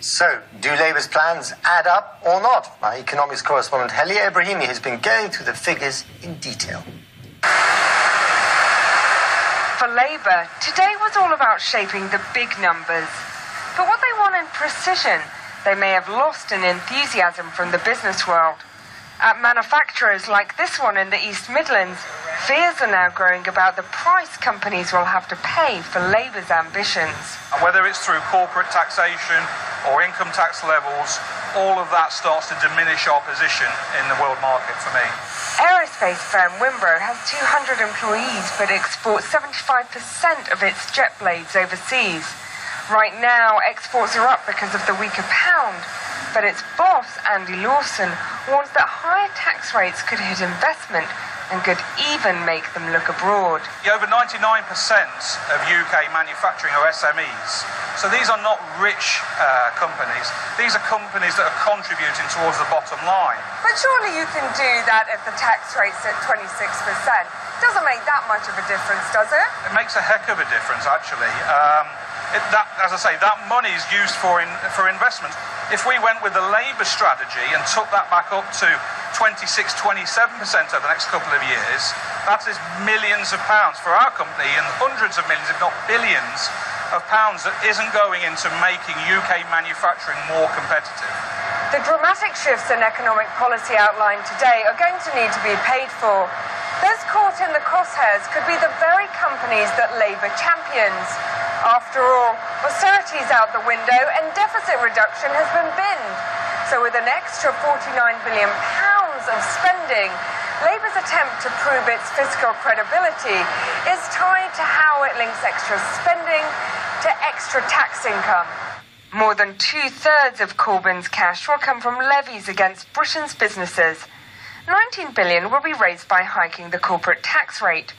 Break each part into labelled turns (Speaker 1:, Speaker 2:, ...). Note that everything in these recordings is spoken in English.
Speaker 1: So, do Labour's plans add up or not? My economics correspondent Helia Ibrahimi has been going through the figures in detail.
Speaker 2: For Labour, today was all about shaping the big numbers. But what they want in precision, they may have lost in enthusiasm from the business world. At manufacturers like this one in the East Midlands, fears are now growing about the price companies will have to pay for Labour's ambitions.
Speaker 3: And whether it's through corporate taxation or income tax levels, all of that starts to diminish our position in the world market for me.
Speaker 2: Aerospace firm Winbro has 200 employees but exports 75% of its jet blades overseas. Right now, exports are up because of the weaker pound, but its boss, Andy Lawson, warns that higher tax rates could hit investment and could even make them look abroad.
Speaker 3: Over 99% of UK manufacturing are SMEs. So these are not rich companies. These are companies that are contributing towards the bottom line.
Speaker 2: But surely you can do that if the tax rate's at 26%. Doesn't make that much of a difference, does it?
Speaker 3: It makes a heck of a difference, actually. As I say, that money is used for investment. If we went with the Labour strategy and took that back up to 26, 27% over the next couple of years, that is millions of pounds for our company and hundreds of millions, if not billions, of pounds that isn't going into making UK manufacturing more competitive.
Speaker 2: The dramatic shifts in economic policy outlined today are going to need to be paid for. Those caught in the crosshairs could be the very companies that Labour champions. After all, austerity's out the window and deficit reduction has been binned. So with an extra £49 billion of spending, Labour's attempt to prove its fiscal credibility is tied to how it links extra spending to extra tax income. More than 2/3 of Corbyn's cash will come from levies against Britain's businesses. 19 billion will be raised by hiking the corporate tax rate.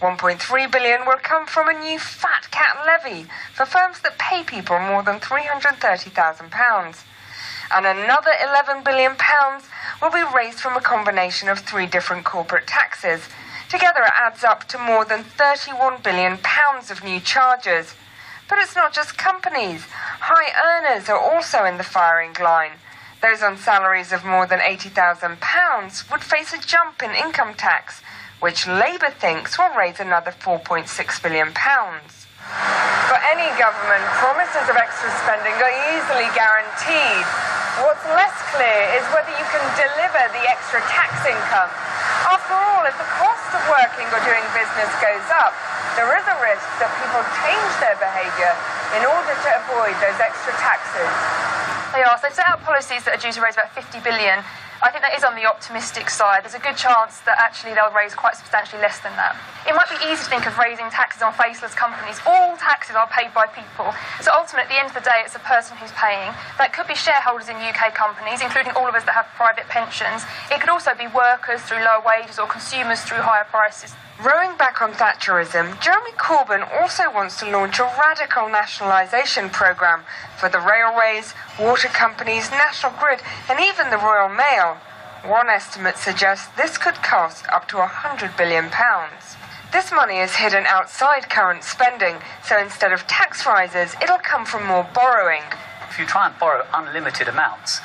Speaker 2: 1.3 billion will come from a new fat cat levy for firms that pay people more than £330,000. And another £11 billion will be raised from a combination of 3 different corporate taxes. Together it adds up to more than £31 billion of new charges. But it's not just companies. High earners are also in the firing line. Those on salaries of more than £80,000 would face a jump in income tax, which Labour thinks will raise another £4.6 billion. For any government, promises of extra spending are easily guaranteed. What's less clear is whether you can deliver the extra tax income. After all, if the cost of working or doing business goes up, there is a risk that people change their behaviour in order to avoid those extra taxes.
Speaker 4: They are. So they've set out policies that are due to raise about 50 billion. I think that is on the optimistic side. There's a good chance that actually they'll raise quite substantially less than that. It might be easy to think of raising taxes on faceless companies. All taxes are paid by people. So ultimately, at the end of the day, it's the person who's paying. That could be shareholders in UK companies, including all of us that have private pensions. It could also be workers through lower wages or consumers through higher prices.
Speaker 2: Rowing back on Thatcherism, Jeremy Corbyn also wants to launch a radical nationalisation programme for the railways, water companies, National Grid and even the Royal Mail. One estimate suggests this could cost up to £100 billion. This money is hidden outside current spending, so instead of tax rises, it'll come from more borrowing.
Speaker 5: If you try and borrow unlimited amounts,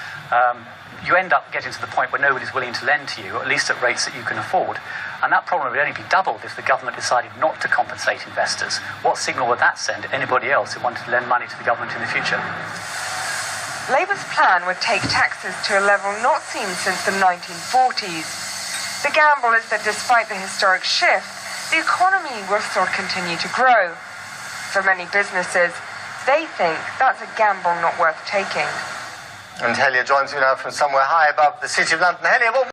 Speaker 5: you end up getting to the point where nobody's willing to lend to you, at least at rates that you can afford. And that problem would only be doubled if the government decided not to compensate investors. What signal would that send to anybody else who wanted to lend money to the government in the future?
Speaker 2: Labour's plan would take taxes to a level not seen since the 1940s. The gamble is that despite the historic shift, the economy will still continue to grow. For many businesses, they think that's a gamble not worth taking.
Speaker 1: And Helia joins me now from somewhere high above the City of London. Helia, what